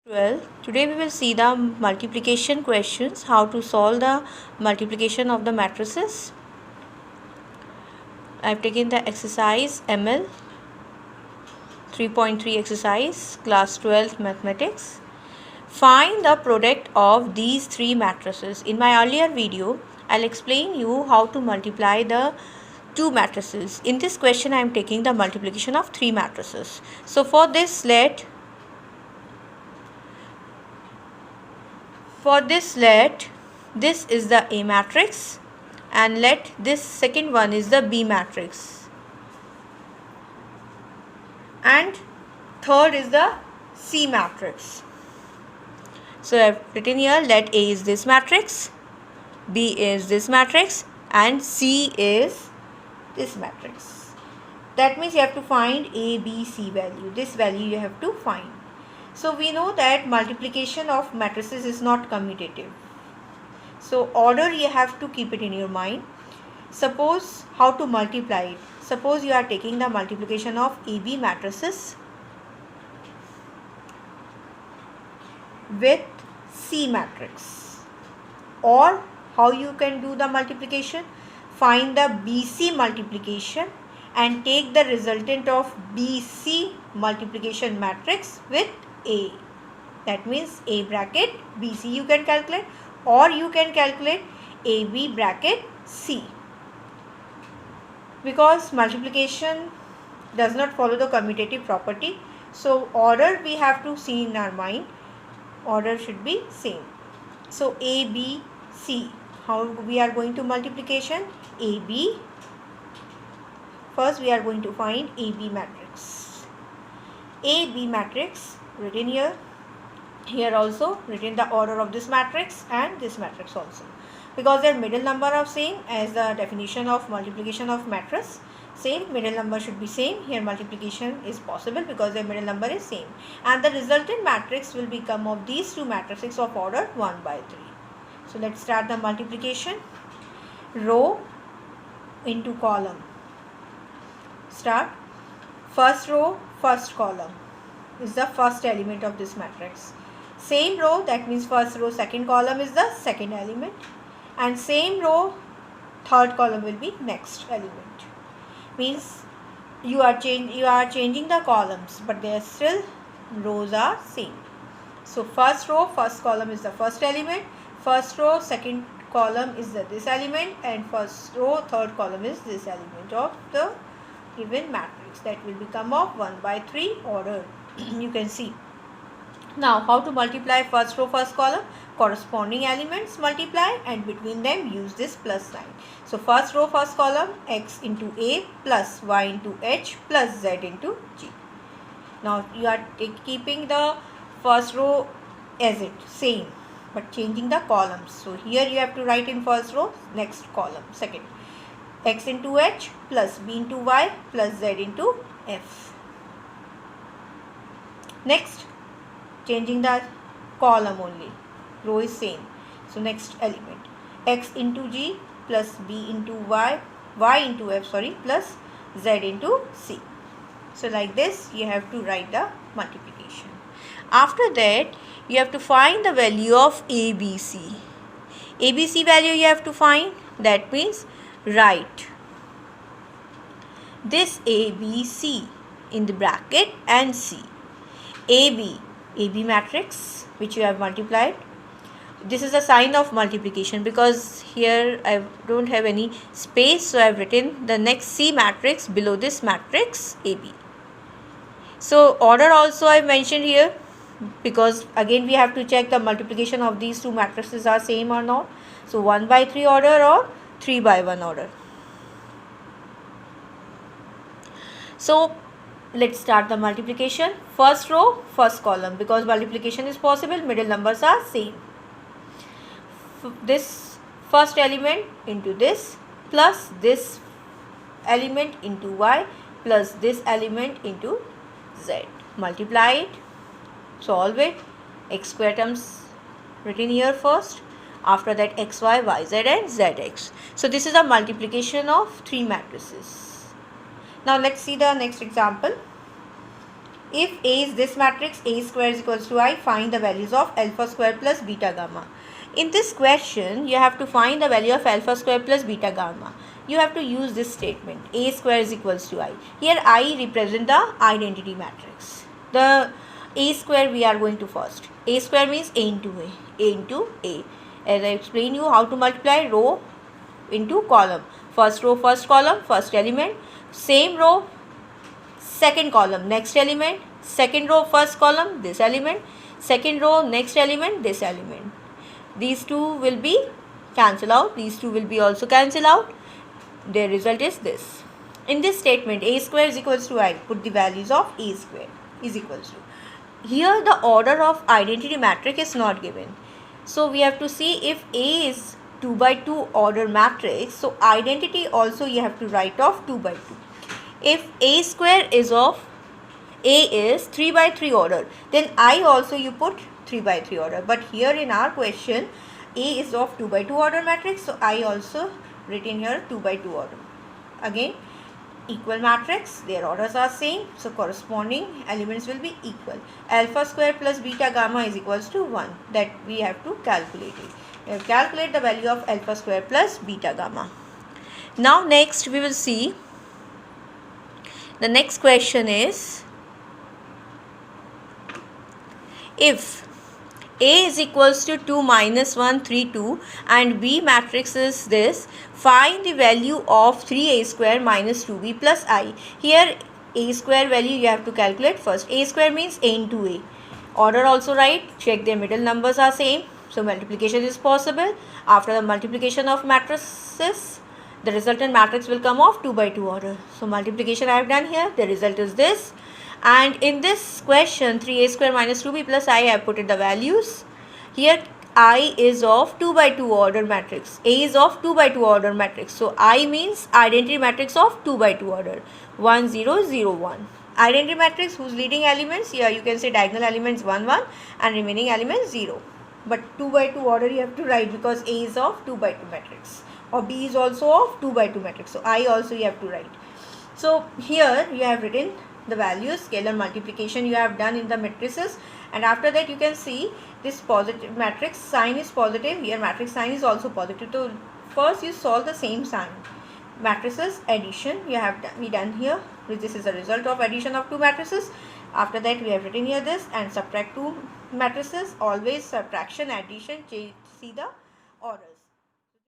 Well, today we will see the multiplication questions, how to solve the multiplication of the matrices. I have taken the exercise ML 3.3 exercise, class 12 mathematics. Find the product of these three matrices. In my earlier video, I'll explain you how to multiply the two matrices. In this question, I am taking the multiplication of three matrices. So for this, let this is the A matrix and let this second one is the B matrix and third is the C matrix. So I have written here, let A is this matrix, B is this matrix and C is this matrix. That means you have to find A, B, C value. This value you have to find. So we know that multiplication of matrices is not commutative. So order you have to keep it in your mind. Suppose how to multiply it. Suppose you are taking the multiplication of AB matrices with C matrix. Or how you can do the multiplication? Find the BC multiplication and take the resultant of BC multiplication matrix with A. That means A bracket BC you can calculate, or you can calculate AB bracket C. Because multiplication does not follow the commutative property, so order we have to see in our mind. Order should be same. So A, B, C. How we are going to multiplication? AB. First we are going to find AB matrix. AB matrix written here. Here also written the order of this matrix and this matrix also. Because their middle number are same as the definition of multiplication of matrix. Same, middle number should be same. Here multiplication is possible because their middle number is same. And the resultant matrix will become of these two matrices of order 1 by 3. So let's start the multiplication. Row into column. Start. First row, first column is the first element of this matrix. Same row, that means first row, second column is the second element. And same row, third column will be next element. Means you are changing the columns, but their still rows are same. So first row, first column is the first element. First row, second column is this element, and first row, third column is this element of the given matrix. That will become of 1 by 3 order. You can see. Now how to multiply first row, first column? Corresponding elements multiply and between them use this plus sign. So first row, first column, x into A plus y into h plus z into g. Now you are keeping the first row as it same, but changing the columns. So here you have to write in first row, next column, second. X into h plus b into y plus z into f. Next, changing the column only. Row is same. So next element, x into g plus b into y into f plus z into c. So like this you have to write the multiplication. After that you have to find the value of ABC. ABC value you have to find. That means write this ABC in the bracket and C. AB matrix which you have multiplied. This is a sign of multiplication because here I don't have any space, so I have written the next C matrix below this matrix AB. So order also I mentioned here because again we have to check the multiplication of these two matrices are same or not. So 1 by 3 order or 3 by 1 order. So let's start the multiplication. First row, first column, because multiplication is possible, middle numbers are same. This first element into this plus this element into y plus this element into z. Multiply it, solve it. X square terms written here first. After that xy, yz and zx. So this is a multiplication of three matrices. Now let's see the next example. If A is this matrix, A square is equals to I, find the values of alpha square plus beta gamma. In this question, you have to find the value of alpha square plus beta gamma. You have to use this statement, A square is equals to I. Here I represent the identity matrix. The A square we are going to first. A square means A into A. A into A. As I explained you how to multiply row into column. First row, first column, first element. Same row, second column, next element. Second row, first column, this element. Second row, next element, this element. These two will be cancel out. These two will be also cancel out. Their result is this. In this statement, A square is equals to I. Put the values of A square is equals to. Here the order of identity matrix is not given. So we have to see if A is 2 by 2 order matrix. So identity also you have to write off 2 by 2. If A square is of A is 3 by 3 order, then I also you put 3 by 3 order. But here in our question, A is of 2 by 2 order matrix. So I also written here 2 by 2 order. Again, equal matrix, their orders are same. So corresponding elements will be equal. Alpha square plus beta gamma is equals to 1. That we have to calculate it. We have to calculate the value of alpha square plus beta gamma. Now next we will see. The next question is, if A is equals to 2 minus 1 3 2 and B matrix is this, find the value of 3A square minus 2B plus I. Here A square value you have to calculate first. A square means A into A. Order also right. Check their middle numbers are same. So multiplication is possible. After the multiplication of matrices, the resultant matrix will come of 2 by 2 order. So multiplication I have done here. The result is this. And in this question, 3A square minus 2B plus I have put in the values. Here I is of 2 by 2 order matrix. A is of 2 by 2 order matrix. So I means identity matrix of 2 by 2 order. 1 0 0 1. Identity matrix whose leading elements, here you can say diagonal elements 1 1 and remaining elements 0. But 2 by 2 order you have to write because A is of 2 by 2 matrix. Or B is also of 2 by 2 matrix. So I also you have to write. So here you have written the values, scalar multiplication you have done in the matrices, and after that you can see this positive matrix sign is positive. Here matrix sign is also positive. So first you solve the same sign. Matrices addition we have done here. This is a result of addition of two matrices. After that we have written here this, and subtract two matrices. Always subtraction, addition, see the orders.